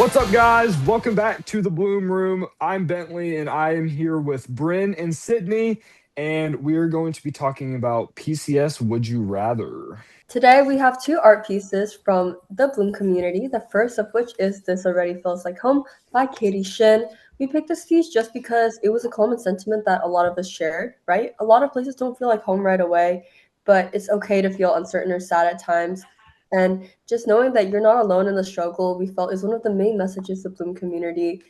What's up, guys? Welcome back to the Bloom Room. I'm Bentley, and I am here with Bryn and Sydney, and we are going to be talking about PCS Would You Rather. Today we have two art pieces from the Bloom community, the first of which is This Already Feels Like Home by Katie Shin. We picked this piece just because it was a common sentiment that a lot of us shared, right? A lot of places don't feel like home right away, but it's okay to feel uncertain or sad at times. And just knowing that you're not alone in the struggle, we felt is one of the main messages the Bloom community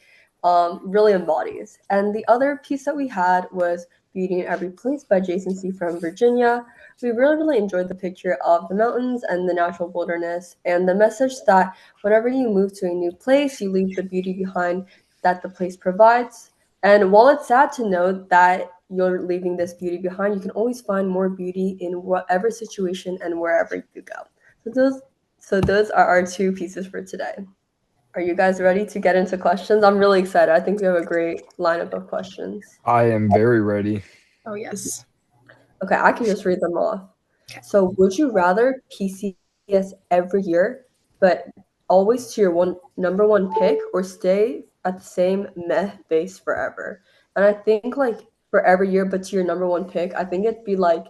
really embodies. And the other piece that we had was Beauty in Every Place by Jason C. from Virginia. We really enjoyed the picture of the mountains and the natural wilderness and the message that whenever you move to a new place, you leave the beauty behind that the place provides. And while it's sad to know that you're leaving this beauty behind, you can always find more beauty in whatever situation and wherever you go. So those are our two pieces for today. Are you guys ready to get into questions? I'm really excited. I think we have a great lineup of questions. I am very ready. Oh, yes. Okay, I can just read them off. Okay. So, would you rather PCS every year, but always to your number one pick, or stay at the same meh base forever? And I think like for every year, but to your number one pick, I think it'd be like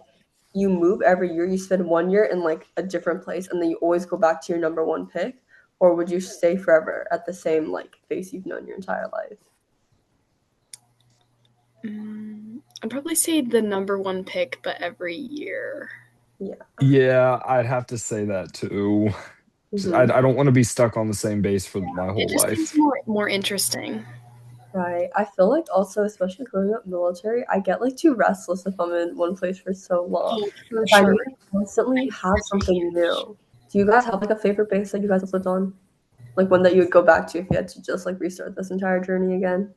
you move every year, you spend 1 year in like a different place, and then you always go back to your number one pick. Or would you stay forever at the same like face you've known your entire life? I'd probably say the number one pick, but every year. Yeah, I'd have to say that too. I don't want to be stuck on the same base for my whole It just life. seems more interesting. Right. I feel like also, especially growing up military, I get like too restless if I'm in one place for so long. Oh, for I sure. need to constantly have something new. Do you guys have like a favorite base that you guys have lived on? Like one that you would go back to if you had to just like restart this entire journey again?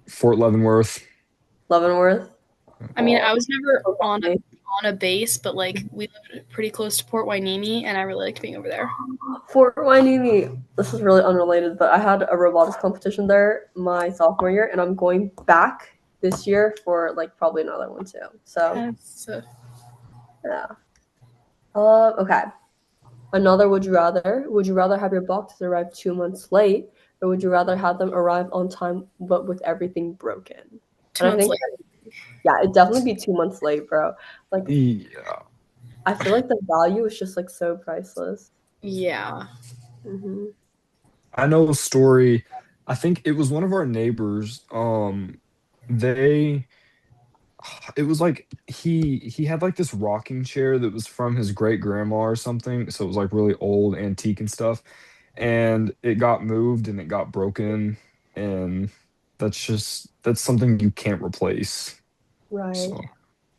Fort Leavenworth. Leavenworth? I mean, I was never Oh, on okay. a base, but like we lived pretty close to Port Hueneme, and I really liked being over there. Fort Hueneme. This is really unrelated, but I had a robotics competition there my sophomore year, and I'm going back this year for like probably another one too. So yeah. Okay. Another would you rather? Would you rather have your boxes arrive 2 months late, or would you rather have them arrive on time but with everything broken? 2 months later. Yeah, it'd definitely be 2 months late, bro. Like, Yeah. I feel like the value is just like so priceless. Yeah. Mm-hmm. I know a story. I think it was one of our neighbors. They it was like he had like this rocking chair that was from his great grandma or something, so it was like really old, antique and stuff, and it got moved and it got broken, and that's something you can't replace. Right. So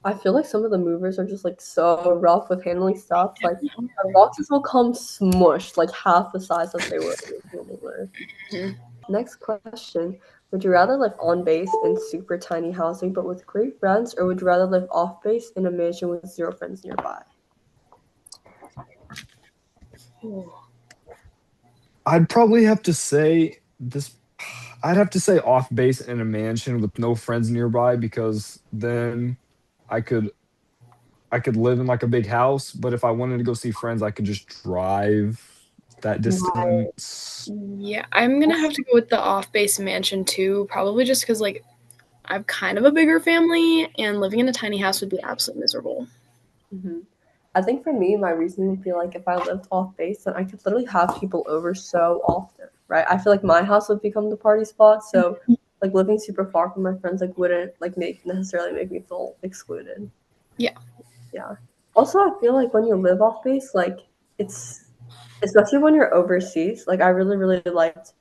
I feel like some of the movers are just like so rough with handling stuff. Like, the boxes will come smushed, like half the size that they were originally. Mhm. Next question. Would you rather live on base in super tiny housing but with great friends, or would you rather live off base in a mansion with zero friends nearby? Ooh. I'd probably have to say this. I'd have to say off base in a mansion with no friends nearby, because then I could I could live in like a big house, but if I wanted to go see friends, I could just drive that distance. Yeah, I'm gonna have to go with the off-base mansion too, probably just because like I've kind of a bigger family, and living in a tiny house would be absolutely miserable. Mm-hmm. I think for me, my reason would be like if I lived off base, then I could literally have people over so often, right? I feel like my house would become the party spot, so like living super far from my friends like wouldn't like necessarily make me feel excluded. Yeah. Yeah. Also, I feel like when you live off base, like it's especially when you're overseas. Like I really liked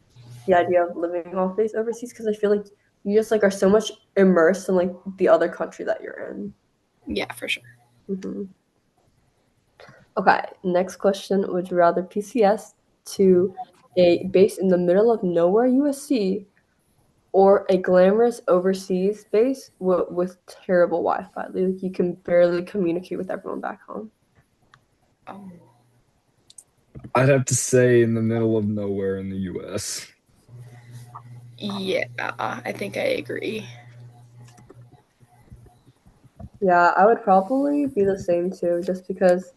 the idea of living off base overseas because I feel like you just like are so much immersed in like the other country that you're in. Yeah, for sure. Mm-hmm. Okay, next question. Would you rather PCS to a base in the middle of nowhere, USC, or a glamorous overseas base with terrible Wi-Fi? Like you can barely communicate with everyone back home. Oh. I'd have to say in the middle of nowhere in the US. Yeah, I think I agree. Yeah, I would probably be the same too, just because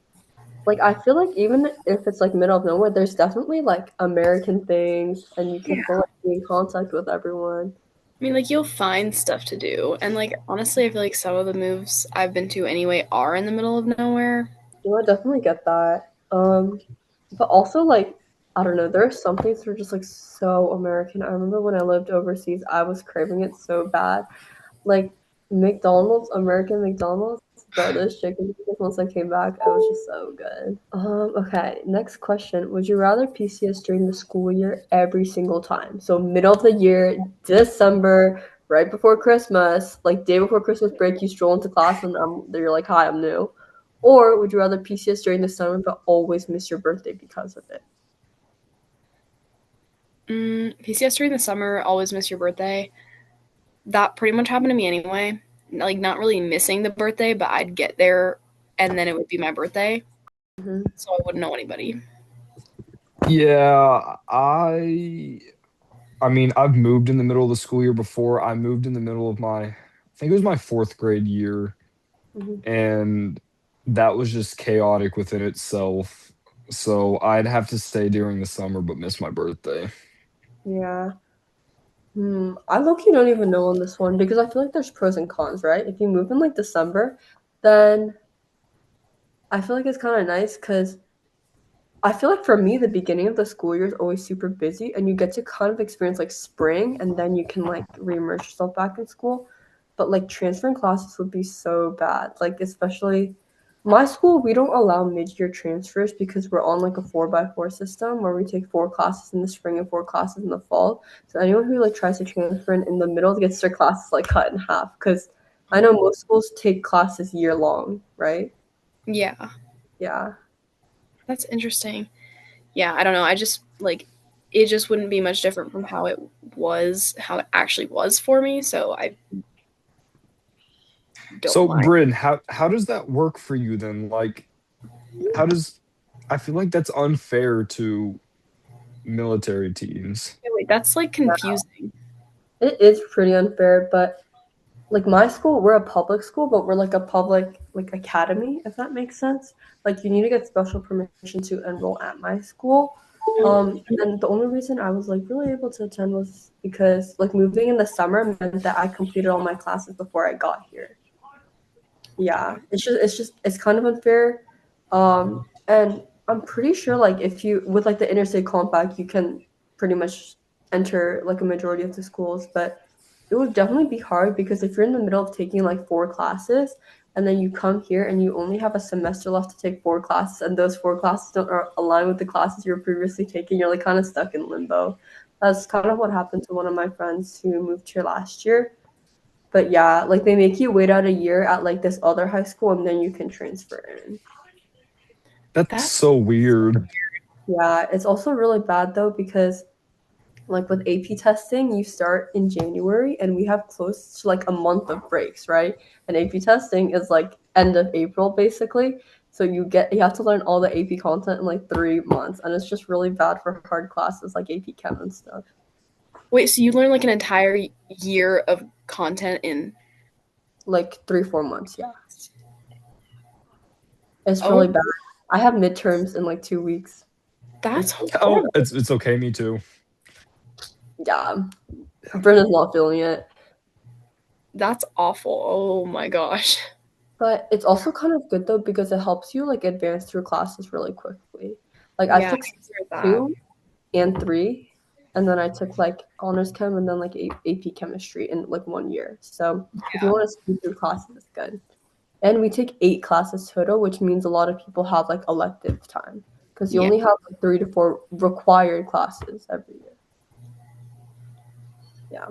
Like I feel like even if it's like middle of nowhere, there's definitely like American things, and you can Yeah. still like, be in contact with everyone. I mean, like, you'll find stuff to do. And, like, honestly, I feel like some of the moves I've been to anyway are in the middle of nowhere. You I definitely get that. But also like I don't know, there are some things that are just like so American. I remember when I lived overseas, I was craving it so bad. Like McDonald's, American McDonald's, bro, those chicken nuggets once I came back, it was just so good. Okay, next question. Would you rather PCS during the school year every single time? So middle of the year, December, right before Christmas, like day before Christmas break, you stroll into class and you're like, "Hi, I'm new." Or would you rather PCS during the summer but always miss your birthday because of it? PCS during the summer, always miss your birthday. That pretty much happened to me anyway. Like, not really missing the birthday, but I'd get there and then it would be my birthday. Hmm. So I wouldn't know anybody. Yeah, I mean, I've moved in the middle of the school year before. I moved in the middle of I think it was my fourth grade year, Hmm. and that was just chaotic within itself. So I'd have to stay during the summer, but miss my birthday. Yeah. I low-key don't even know on this one because I feel like there's pros and cons, right? If you move in like December, then I feel like it's kind of nice because I feel like for me, the beginning of the school year is always super busy, and you get to kind of experience like spring, and then you can like reimmerse yourself back in school. But like transferring classes would be so bad. Like especially my school, we don't allow mid-year transfers because we're on like a 4x4 system where we take 4 classes in the spring and 4 classes in the fall. So anyone who like tries to transfer in the middle gets their classes like cut in half because I know most schools take classes year long, right? Yeah, Yeah. that's interesting. Yeah, I don't know. I just, like, it just wouldn't be much different from how it actually was for me. So I don't So, mind. Bryn, how does that work for you then? Like, how does I feel like that's unfair to military teams. Okay, wait, that's like confusing. It is pretty unfair, but like my school, we're a public school, but we're like a public like academy, if that makes sense. Like you need to get special permission to enroll at my school. And the only reason I was like really able to attend was because like moving in the summer meant that I completed all my classes before I got here. Yeah, it's kind of unfair. And I'm pretty sure like if you with like the interstate compact, you can pretty much enter like a majority of the schools, but it would definitely be hard because if you're in the middle of taking like 4 classes and then you come here and you only have a semester left to take 4 classes and those 4 classes don't align with the classes you were previously taking, you're like kind of stuck in limbo. That's kind of what happened to one of my friends who moved here last year. But yeah, like they make you wait out a year at like this other high school and then you can transfer in. That's That's so weird. Yeah, it's also really bad though because like with AP testing, you start in January and we have close to like a month of breaks, right? And AP testing is like end of April basically. So you have to learn all the AP content in like 3 months, and it's just really bad for hard classes like AP Chem and stuff. wait. So you learn like an entire year of content in? Like 3, 4 months, yeah. It's Oh, really bad. I have midterms in like 2 weeks. that's Oh, horrible. it's okay, me too. Yeah, Brenna's not feeling it. That's awful. Oh my gosh. But it's also kind of good though because it helps you like advance through classes really quickly. Like I Yeah, took I heard that. 2 and 3, and then I took like honors chem and then like AP chemistry in like 1 year. So if you Yeah, want to speed through classes, it's good. And we take 8 classes total, which means a lot of people have like elective time because you yeah, only have like 3 to 4 required classes every year. Yeah.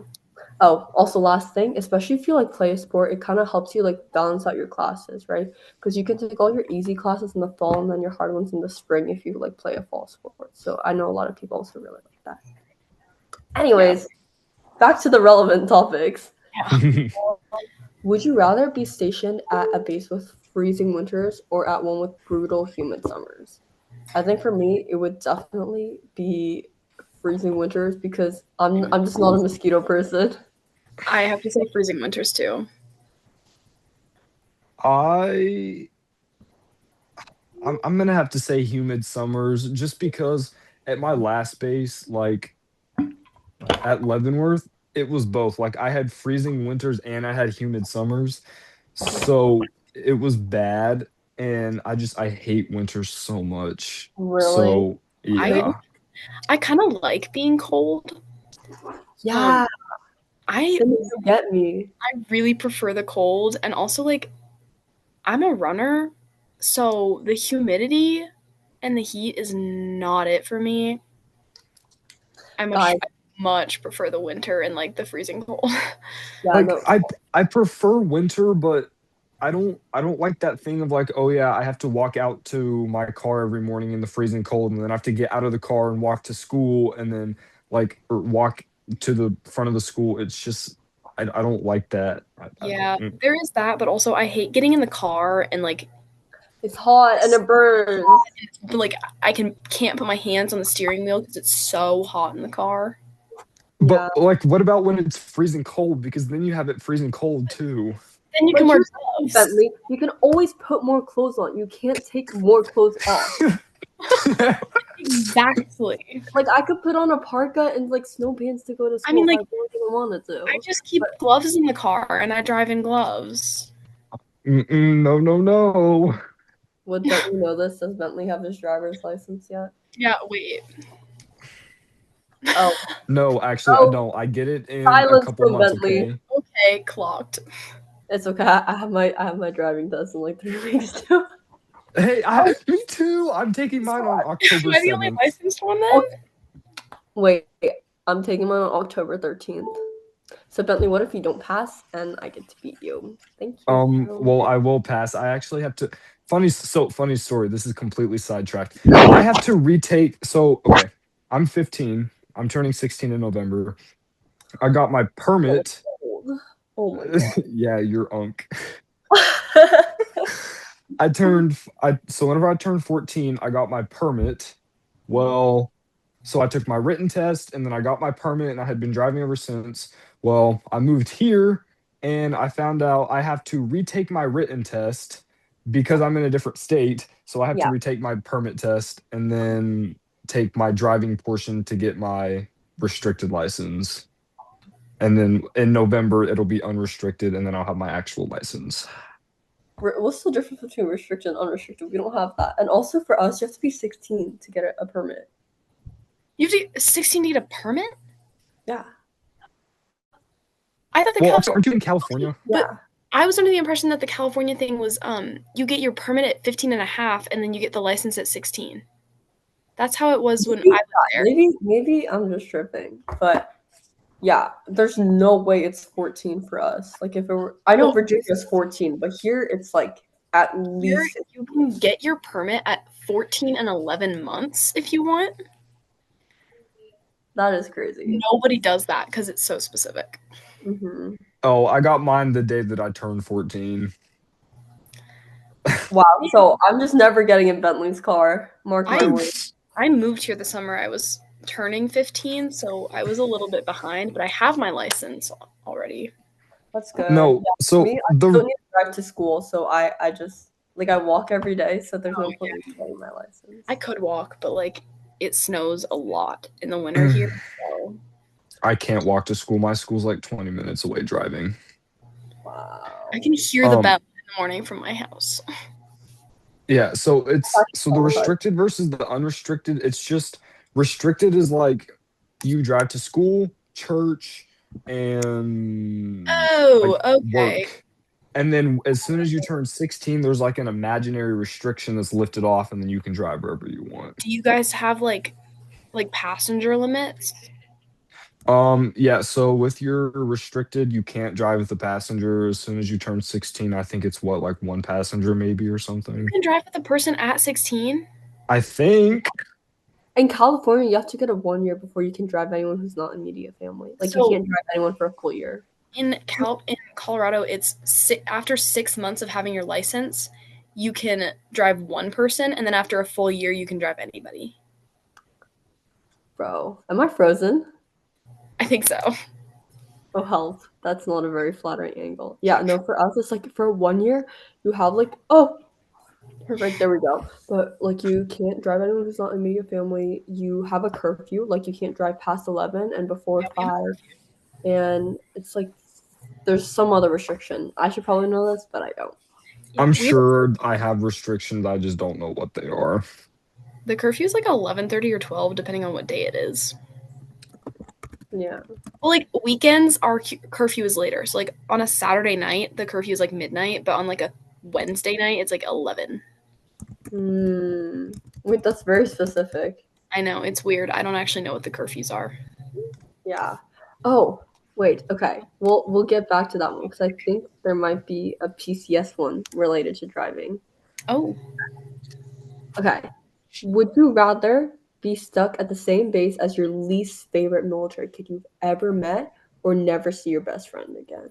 Oh, also last thing, especially if you like play a sport, it kind of helps you like balance out your classes, right? Because you can take all your easy classes in the fall and then your hard ones in the spring if you like play a fall sport. So I know a lot of people also really like that. yeah, Anyways, back to the relevant topics. yeah. Would you rather be stationed at a base with freezing winters or at one with brutal humid summers? I think for me, it would definitely be freezing winters because I'm just not a mosquito person. I have to say freezing winters too. I I'm gonna have to say humid summers just because at my last base, like at Leavenworth, it was both. Like I had freezing winters and I had humid summers. So it was bad, and I hate winter so much. Really? So I Maybe. yeah. I kind of like being cold. Um, Yeah. I Then you get me. I really prefer the cold, and also like I'm a runner, so the humidity and the heat is not it for me. I much Guys, I much prefer the winter and like the freezing cold. yeah, Like no. I prefer winter, but I don't like that thing of like, oh yeah, I have to walk out to my car every morning in the freezing cold, and then I have to get out of the car and walk to school, and then like or walk to the front of the school. It's just I don't like that. I don't. Yeah, there is that, but also I hate getting in the car and like It's hot and it burns. like I can't put my hands on the steering wheel because it's so hot in the car. But Yeah. like, what about when it's freezing cold? Because then you have it freezing cold too. Then you can But wear here's the thing, gloves. Bentley. You can always put more clothes on. You can't take more clothes off. Exactly. Like I could put on a parka and like snow pants to go to I school mean, if I like really didn't wanted I to. just keep gloves in the car and I drive in gloves. Mm-mm, no, no, no. Would Bentley know this? Does Bentley have his driver's license yet? Yeah, wait. Oh, No, actually, I oh, don't. I get it in a silence couple from months, Bentley. okay? Okay, clocked. It's okay. I have my driving test in like 3 weeks too. Hey, Oh, me too. I'm taking mine on October Am I the only 7th. licensed one then? oh, wait, I'm taking mine on October 13th. So Bentley, what if you don't pass and I get to beat you? Thank you. Well, I will pass. I actually have to funny story. This is completely sidetracked. I have to retake okay. I'm 15. I'm turning 16 in November. I got my So permit. old. Oh my god. Yeah, you're unk. So whenever I turned 14, I got my permit. Well, so I took my written test and then I got my permit and I had been driving ever since. Well, I moved here and I found out I have to retake my written test because I'm in a different state. So I have to Yeah. retake my permit test and then take my driving portion to get my restricted license. And then in November, it'll be unrestricted and then I'll have my actual license. What's the difference between restricted and unrestricted? We don't have that. And also for us, you have to be 16 to get a permit. You have to be 16 to get a permit? Yeah. I thought the Well, California, aren't you in California? but Yeah. I was under the impression that the California thing was you get your permit at 15 and a half and then you get the license at 16. That's how it was when I was there. Maybe I'm just tripping. But yeah, there's no way it's 14 for us. Like if it were I know Well, Virginia's 14, but here it's like at here least you can get your permit at 14 and 11 months if you want. that is crazy. Nobody does that because it's so specific. Hmm. Oh, I got mine the day that I turned 14. Wow. So I'm just never getting in Bentley's car. Mark my words. I moved here the summer I was turning 15, so I was a little bit behind, but I have my license already. That's good. No, Yeah, for so me, I the don't need to drive to school, so I just like I walk every day, so there's no point in getting my license. I could walk, but like it snows a lot in the winter here. So. I can't walk to school. My school's like 20 minutes away driving. Wow. I can hear the bell in the morning from my house. Yeah, so the qualified. restricted versus the unrestricted, it's just restricted is like you drive to school, church, and like Oh, okay. work. And then as soon as you turn 16, there's like an imaginary restriction that's lifted off, and then you can drive wherever you want. Do you guys have like passenger limits? Yeah, so with your restricted, you can't drive with the passenger. As soon as you turn 16, I think it's what, like one passenger maybe or You something. can drive with a person at 16? I think. In California, you have to get a 1 year before you can drive anyone who's not immediate family. Like you So can't drive anyone for a full year. in Colorado, it's after 6 months of having your license, you can drive one person, and then after a full year, you can drive anybody. Bro, am I frozen? I think so. Oh, help. That's not a very flattering angle. Yeah, no, for us, it's like for 1 year, you have like, oh, Perfect. There we go. But like, you can't drive anyone who's not immediate family. You have a curfew. Like, you can't drive past 11 and before Yeah, we have a 5. curfew. And it's like there's some other restriction. I should probably know this, but I don't. Yeah, I'm we have a sure I have restrictions. I just don't know what they are. the curfew is like 11:30 or 12 depending on what day it is. Yeah. Well, like weekends our curfew is later. So like on a Saturday night the curfew is like midnight, but on like a Wednesday night it's like 11. Hmm. Wait, that's very specific. I know, it's weird. I don't actually know what the curfews are. Yeah. Oh, wait. Okay. We'll get back to that one because I think there might be a PCS one related to driving. Oh, Okay. Would you rather be stuck at the same base as your least favorite military kid you've ever met, or never see your best friend again?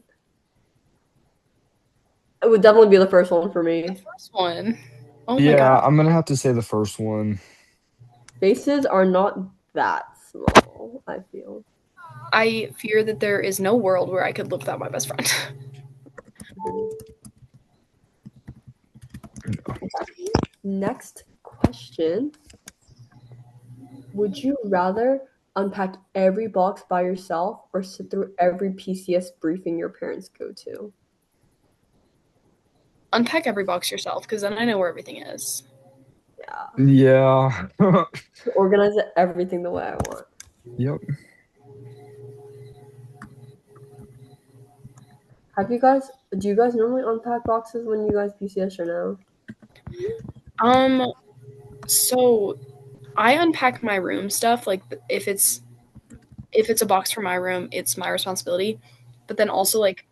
It would definitely be the first one for the me. first one. Oh my god. Yeah, I'm gonna have to say the first one. Bases are not that small, I feel. I fear that there is no world where I could live without my best friend. Next question. Would you rather unpack every box by yourself or sit through every PCS briefing your parents go to? Unpack every box yourself because then I know where everything is. Yeah. Yeah. Organize it everything the way I want. Yep. Do you guys normally unpack boxes when you guys PCS or no? Um, so I unpack my room stuff. Like if it's a box for my room, it's my responsibility. But then also like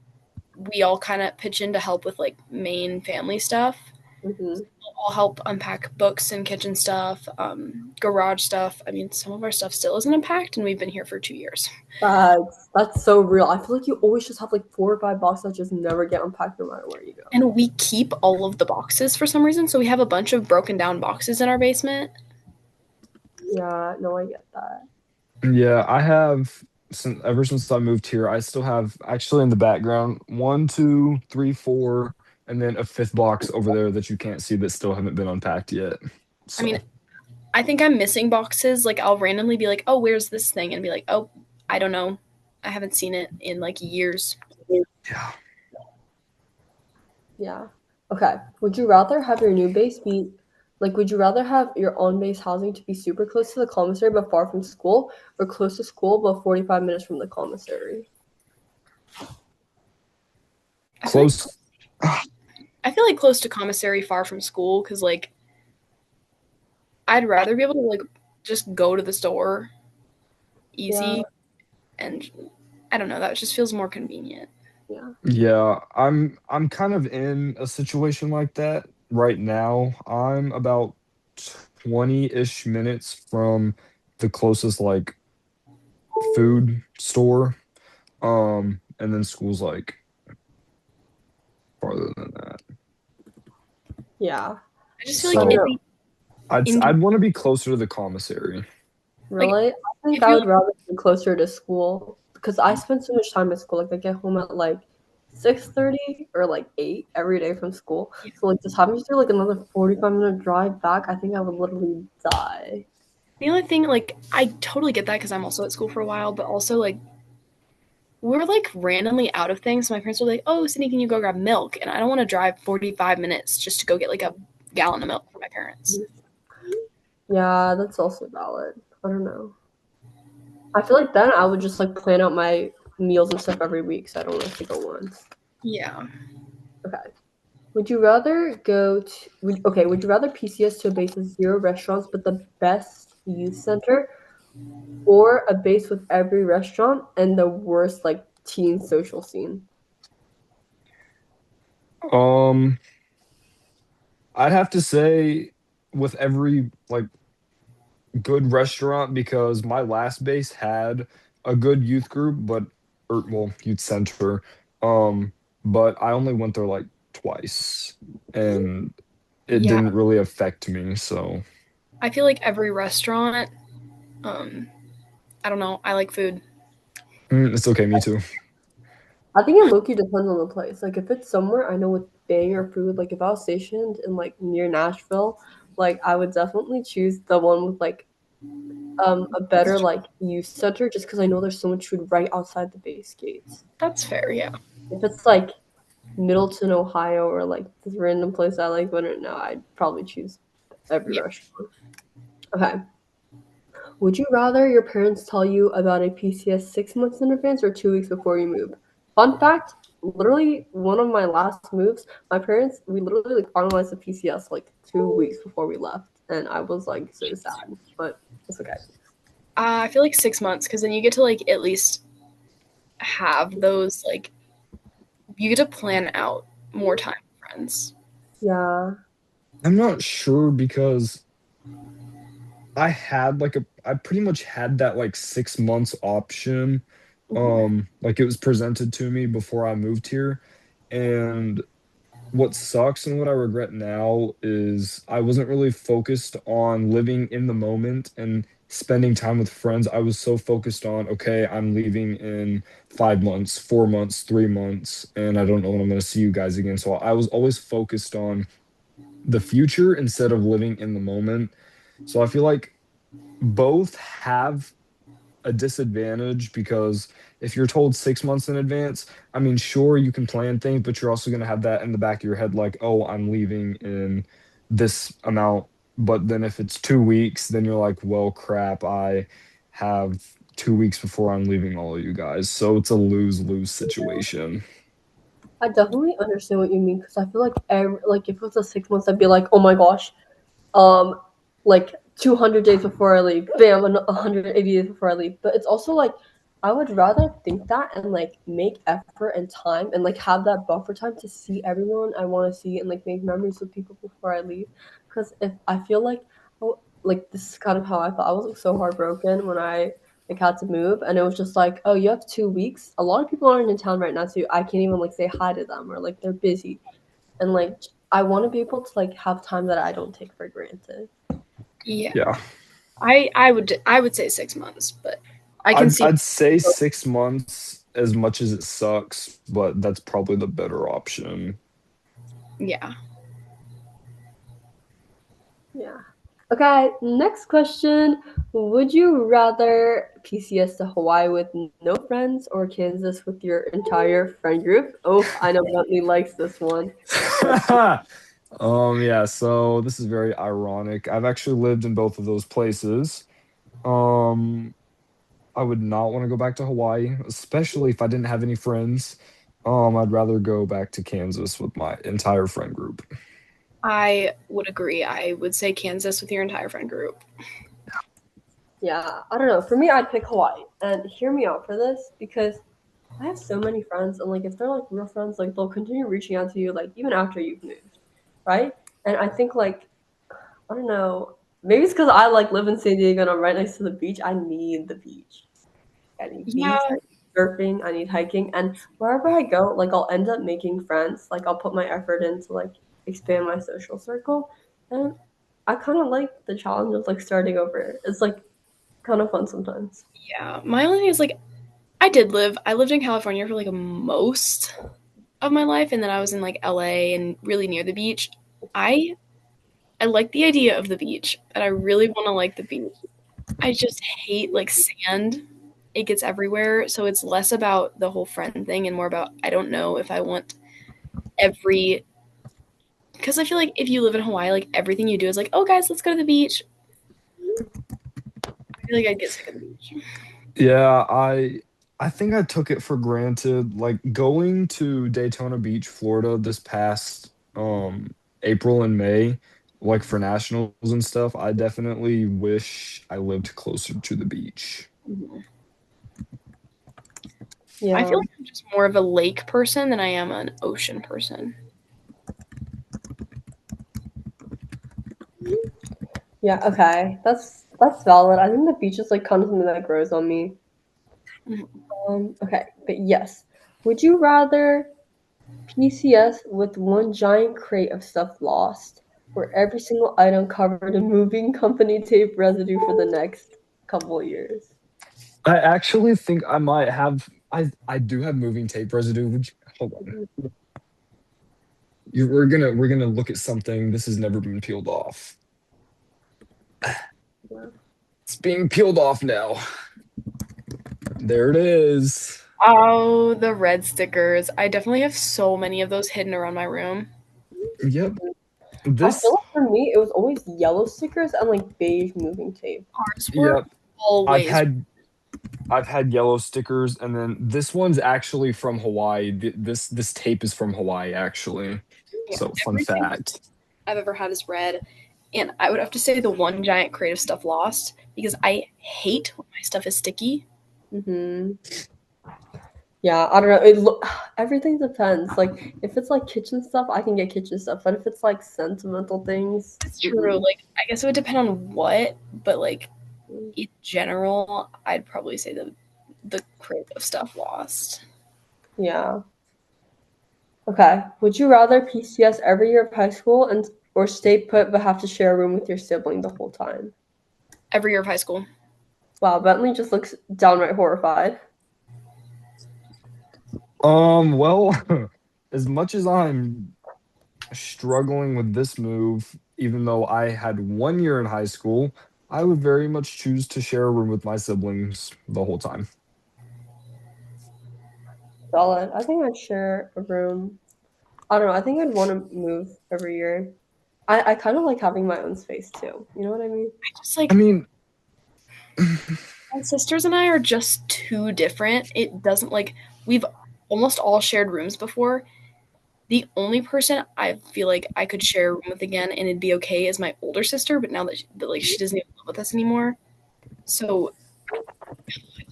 we all kind of pitch in to help with like main family stuff. Mm-hmm. I'll help unpack books and kitchen stuff, garage stuff. I mean, some of our stuff still isn't unpacked, and we've been here for 2 years. That's so real. I feel like you always just have like 4 or 5 boxes that just never get unpacked no matter where you go. And we keep all of the boxes for some reason, so we have a bunch of broken down boxes in our basement. Yeah, no, I get that. Yeah, I have since ever since I moved here, I still have actually in the background one, two, three, four, and then a fifth box over there that you can't see that still haven't been unpacked yet. I mean, So I think I'm missing boxes. Like I'll randomly be like, "Oh, where's this thing?" and be like, "Oh, I don't know. I haven't seen it in like years." yeah. Yeah. Okay. Would you rather have your new base be would you rather have your on base housing to be super close to the commissary but far from school, or close to school but 45 minutes from the commissary? I feel like Close. I feel like close to commissary, far from school, because like I'd rather be able to like just go to the store Yeah, easy, and I don't know, that just feels more convenient. yeah. Yeah, I'm kind of in a situation like that right now. I'm about 20-ish minutes from the closest like food store. And then school's like farther than that. Yeah. I just feel I like don't So it'd know. be in I'd want to be closer to the commissary. like Really? I think if I you're would rather be closer to school because I spend so much time at school. Like, I get home at like 6:30 or like 8 every day from school. So like, just having to do like another 45-minute drive back, I think I would literally die. the only thing, like I totally get that because I'm also at school for a while, but also like we're like randomly out of things. So my parents were like, "Oh, Sydney, can you go grab milk?" And I don't want to drive 45 minutes just to go get like a gallon of milk for my parents. Yeah, that's also valid. I don't know. I feel like then I would just like plan out my meals and stuff every week, so I don't have to go once. Yeah. Okay. Would you rather would you rather PCS to a base with 0 restaurants but the best youth center, or a base with every restaurant and the worst like teen social scene? Um, I'd have to say with every like good restaurant because my last base had a good youth group, but or well, youth center. Um, but I only went there like twice and it Yeah. didn't really affect me, so I feel like every restaurant, um, I don't know, I like food. it's okay, me too. I think it low-key depends on the place. Like, if it's somewhere I know banger food. Like if I was stationed in like near Nashville, like I would definitely choose the one with like a better like youth center just because I know there's so much food right outside the base gates. That's fair, yeah. If it's like Middleton, Ohio, or like this random place I like wouldn't know, I'd probably choose every Yeah. restaurant. Okay. Would you rather your parents tell you about a PCS 6 months in advance or 2 weeks before you move? Fun fact, literally one of my last moves, my parents, we literally like finalized the PCS like 2 weeks before we left. And I was like so sad, but it's okay. I feel like 6 months because then you get to like at least have those like you get to plan out more time with friends. Yeah. I'm not sure because I pretty much had that like 6 months option. Mhm. Like it was presented to me before I moved here. And what sucks and what I regret now is I wasn't really focused on living in the moment and spending time with friends. I was so focused on, okay, I'm leaving in 5 months, 4 months, 3 months, and I don't know when I'm going to see you guys again. So I was always focused on the future instead of living in the moment. So I feel like both have a disadvantage because if you're told 6 months in advance, I mean, sure, you can plan things, but you're also going to have that in the back of your head, like, oh, I'm leaving in this amount. But then if it's 2 weeks, then you're like, well, crap, I have 2 weeks before I'm leaving all of you guys. So it's a lose lose situation. I definitely understand what you mean because I feel like like if it was a 6 months, I'd be like, oh my gosh, um, like 200 days before I leave, bam, 180 days before I leave. But it's also like I would rather think that and like make effort and time and like have that buffer time to see everyone I want to see and like make memories with people before I leave. Because if I feel like, oh, like this is kind of how I felt. I was like, so heartbroken when I like had to move, and it was just like, oh, you have 2 weeks. A lot of people aren't in town right now, so I can't even like say hi to them or like they're busy, and like I want to be able to like have time that I don't take for granted. Yeah. Yeah. I would say 6 months, but I can see. I'd say 6 months as much as it sucks, but that's probably the better option. Yeah. Yeah. Okay, next question. Would you rather PCS to Hawaii with no friends or Kansas with your entire friend group? Oh, I know Bentley likes this one. Yeah, so this is very ironic. I've actually lived in both of those places. Um, I would not want to go back to Hawaii, especially if I didn't have any friends. I'd rather go back to Kansas with my entire friend group. I would agree. I would say Kansas with your entire friend group. Yeah, I don't know. For me, I'd pick Hawaii. And hear me out for this because I have so many friends, and like if they're like real friends, like they'll continue reaching out to you like even after you've moved, right? And I think like I don't know, maybe it's because I like live in San Diego and I'm right next to the beach. I need the beach. I need beach. Yeah. I need surfing. I need hiking, and wherever I go, like I'll end up making friends. Like I'll put my effort into like expand my social circle, and I kind of like the challenge of like starting over. It's like kind of fun sometimes. Yeah. My only thing is like I lived in California for like most of my life and then I was in like LA and really near the beach. I I like the idea of the beach and I really want to like the beach. I just hate like sand. It gets everywhere, so it's less about the whole friend thing and more about I don't know if I want every because I feel like if you live in Hawaii, like everything you do is like, oh guys, let's go to the beach. I feel like I'd get sick of the beach. Yeah, I think I took it for granted. Like going to Daytona Beach, Florida this past April and May, like for nationals and stuff, I definitely wish I lived closer to the beach. Mhm. I Yeah. feel like I'm just more of a lake person than I am an ocean person. Yeah, okay. That's valid. I think the beach is like kind of something that grows on me. Mhm. Okay, but yes. Would you rather PCS with one giant crate of stuff lost, or every single item covered in moving company tape residue for the next couple of years? I actually think I might have I do have moving tape residue. Hold on. we're gonna look at something. This has never been peeled off. Yeah. It's being peeled off now. There it is. Oh, the red stickers. I definitely have so many of those hidden around my room. Yep. I feel This. like for me, it was always yellow stickers and like beige moving tape. Ours were Yep. I've always. had I've had yellow stickers, and then this one's actually from Hawaii. This tape is from Hawaii, actually. Yeah, So, fun everything fact. I've ever had is red. And I would have to say the one giant creative stuff lost because I hate when my stuff is sticky. Hmm. Yeah, I don't know. Everything depends. Like if it's like kitchen stuff, I can get kitchen stuff. But if it's like sentimental things, It's true. Like, I guess it would depend on what, but like in general, I'd probably say the creative stuff lost. yeah. Okay. Would you rather PCS every year of high school and or stay put but have to share a room with your sibling the whole time? Every year of high school. Wow, Bentley just looks downright horrified. Well, as much as I'm struggling with this move, even though I had 1 year in high school, I would very much choose to share a room with my siblings the whole time. Solid. I think I'd share a room. I don't know. I think I'd want to move every year. I kind of like having my own space too. You know what I mean? I just I like mean, my sisters and I are just too different. It doesn't like we've almost all shared rooms before. The only person I feel like I could share a room with again and it'd be okay is my older sister, but now that like she doesn't even live with us anymore. So I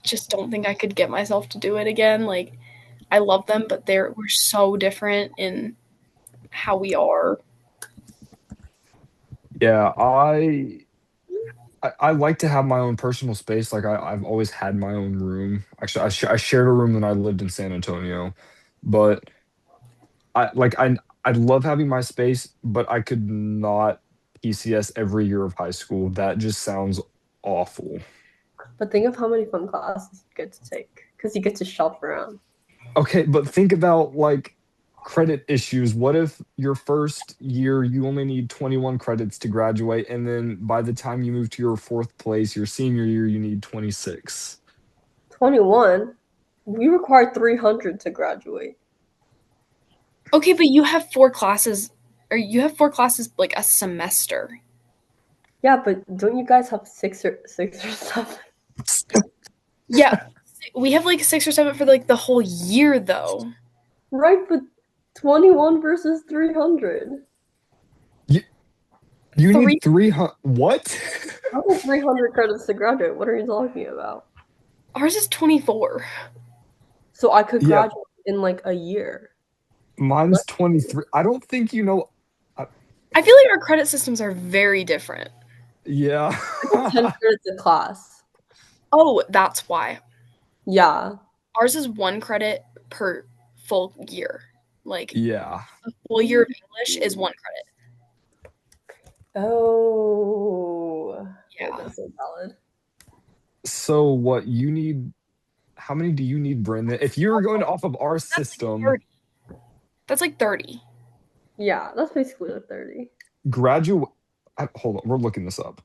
just don't think I could get myself to do it again. Like I love them, but we're so different in how we are. yeah, I like to have my own personal space. Like I've always had my own room. Actually, I shared a room when I lived in San Antonio, but I love having my space, but I could not PCS every year of high school. That just sounds awful. But think of how many fun classes you get to take because you get to shop around. Okay, but think about like credit issues. What if your first year you only need 21 credits to graduate, and then by the time you move to your fourth place, your senior year, you need 26? 21. We require 300 to graduate. Okay, but you have four classes or you have four classes like a semester. Yeah, but don't you guys have six or seven? Yeah, we have like six or seven for like the whole year though. Right, but 21 versus 300. You, you Three need 300. What? How about 300 credits to graduate? What are you talking about? Ours is 24. So I could Yeah, graduate in like a year. mine's 23. I don't think you know. uh, I feel like our credit systems are very different. yeah. 10 credits a class. Oh, that's why. Yeah. Ours is one credit per full year. Like Yeah. a full year of English is one credit. Oh. Okay, Yeah. that's so valid. So what you need, how many do you need, Brandon? If you're going off of our That's like system, 30. That's like 30. Yeah, that's basically a 30. graduate, hold on, we're looking this up.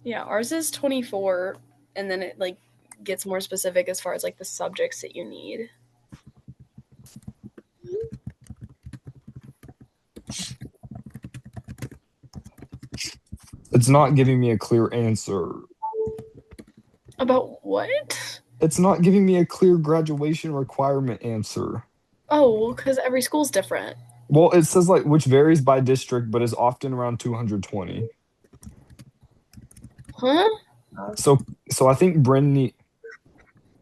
Yeah, ours is 24 and then it like gets more specific as far as like the subjects that you need. It's not giving me a clear answer. About what? It's not giving me a clear graduation requirement answer. Oh, because every school's different. Well, it says like which varies by district, but is often around 220. Huh? So, so I think Brittany,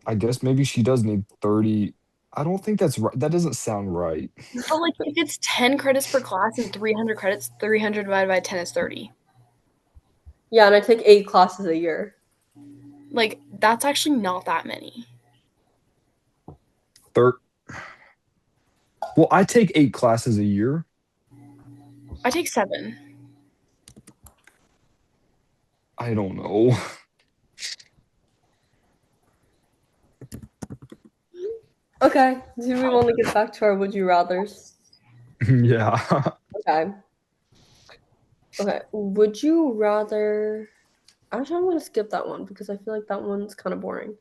I guess maybe she does need 30. I don't think that's right. That doesn't sound right. But like if it's 10 credits per class and 300 credits, 300 divided by 10 is 30. Yeah, and I take 8 classes a year. Like that's actually not that many. Third. Well, I take 8 classes a year. I take 7. I don't know. Okay. Do we want to get back to our would you rather's? Yeah. Okay. Okay. Would you rather? Actually, I'm gonna skip that one because I feel like that one's kind of boring.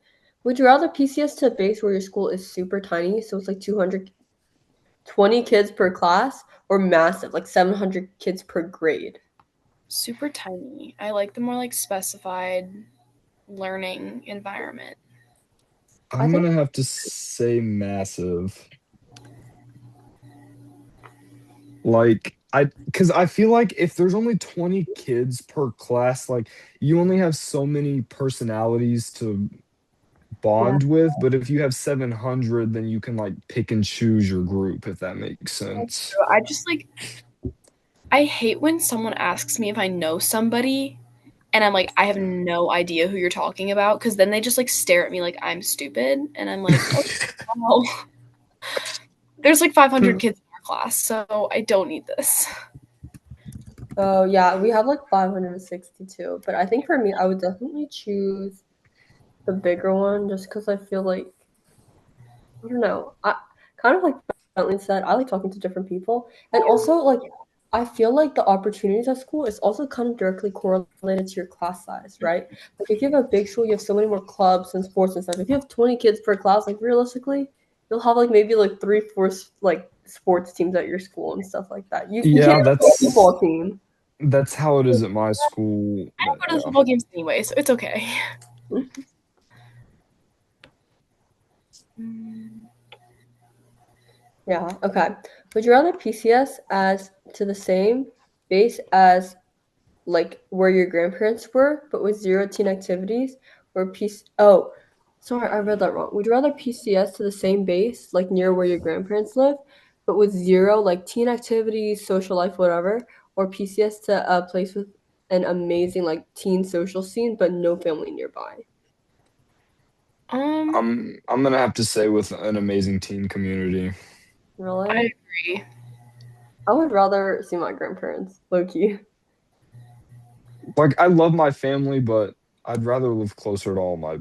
Would you rather PCS to a base where your school is super tiny, so it's like 220 kids per class, or massive, like 700 kids per grade? Super tiny. I like the more like specified learning environment. I I'm think, gonna have to say massive. Like because I feel like if there's only 20 kids per class, like you only have so many personalities to yeah, bond with, but if you have 700, then you can like pick and choose your group, if that makes sense. I just like I hate when someone asks me if I know somebody and I'm like I have no idea who you're talking about because then they just like stare at me like I'm stupid and I'm like, "Oh, well, there's like 500 kids in our class, so I don't need this." oh yeah, we have like 562, but I think for me, I would definitely choose the bigger one just because I feel like I don't know. I kind of like Bentley said, I like talking to different people. And also like I feel like the opportunities at school is also kind of directly correlated to your class size, right? Like if you have a big school, you have so many more clubs and sports and stuff. If you have 20 kids per class, like realistically, you'll have like maybe like three, four like sports teams at your school and stuff like that. You can't Yeah, have a football team. that's how it is at my school. I don't But go to the yeah. football games anyway, so it's okay. Yeah, okay. Would you rather PCS as to the same base as like where your grandparents were, but with zero teen activities, or PC. Oh, sorry, I read that wrong. Would you rather PCS to the same base, like near where your grandparents live, but with zero like teen activities, social life, whatever, or PCS to a place with an amazing like teen social scene, but no family nearby? Um, I'm gonna have to say with an amazing teen community. I Really? agree. I would rather see my grandparents, low key. Like I love my family, but I'd rather live closer to all my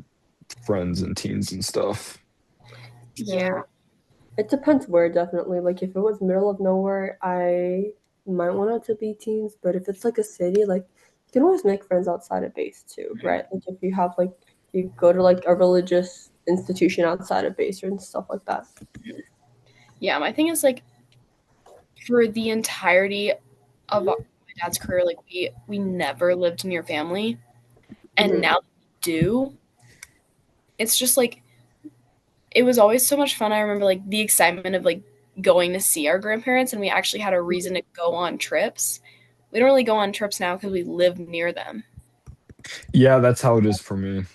friends and teens and stuff. Yeah. Yeah. It depends where, definitely. Like, if it was middle of nowhere, I might want it to be teens. But if it's like a city, like, you can always make friends outside of base too, right? Like, if you have like, you go to like a religious institution outside of base and stuff like that. Yeah, my thing is like for the entirety of my dad's career, like we never lived near family, and Hmm. now that we do, it's just like it was always so much fun. I remember like the excitement of like going to see our grandparents, and we actually had a reason to go on trips. We don't really go on trips now because we live near them. Yeah, that's how it is for me.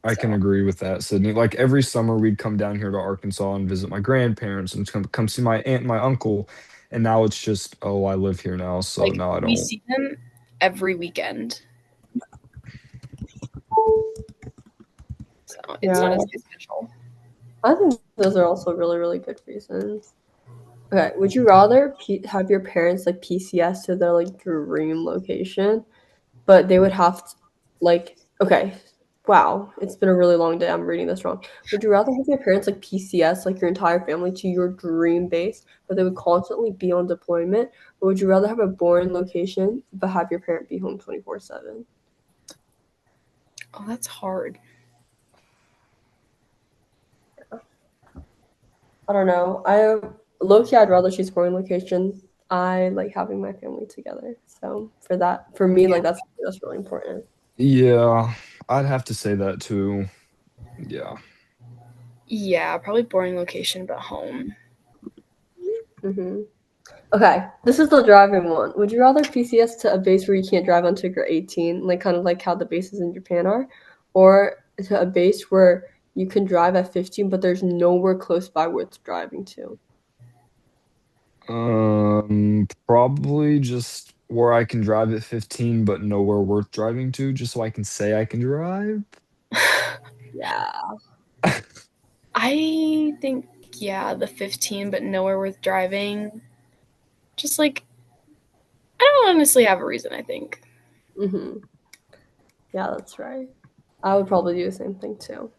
I can So agree with that, Sydney. Like every summer, we'd come down here to Arkansas and visit my grandparents and come see my aunt and my uncle. And now it's just, oh, I live here now, so like now I we don't. see them every weekend. So it's not Yeah, as special. I think those are also really, really good reasons. Okay, would you rather have your parents like PCS to their like dream location, but they would have to, like, okay, wow, it's been a really long day. I'm reading this wrong. Would you rather have your parents like PCS, like your entire family, to your dream base, but they would constantly be on deployment, or would you rather have a boring location but have your parent be home 24/7? Oh, that's hard. I don't know. I low key, I'd rather choose boring location. I like having my family together. So for that, for me, Yeah. like that's really important. Yeah, I'd have to say that too. Yeah. Yeah, probably boring location, but home. Hmm. Okay, this is the driving one. Would you rather PCS to a base where you can't drive until you're 18, like kind of like how the bases in Japan are, or to a base where you can drive at 15, but there's nowhere close by worth driving to? Probably just where I can drive at 15, but nowhere worth driving to, just so I can say I can drive. Yeah. I think yeah, the 15, but nowhere worth driving. Just like I don't honestly have a reason. I think. Hmm. Yeah, that's right. I would probably do the same thing too.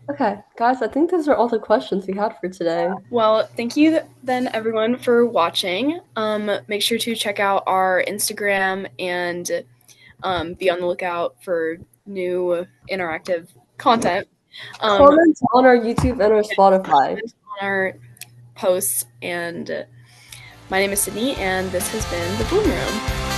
Okay, guys, I think those are all the questions we had for today. Well, thank you then, everyone, for watching. Make sure to check out our Instagram and be on the lookout for new interactive content. Comment on our YouTube and our Spotify. On our posts. And my name is Sydney, and this has been the Bloom Room.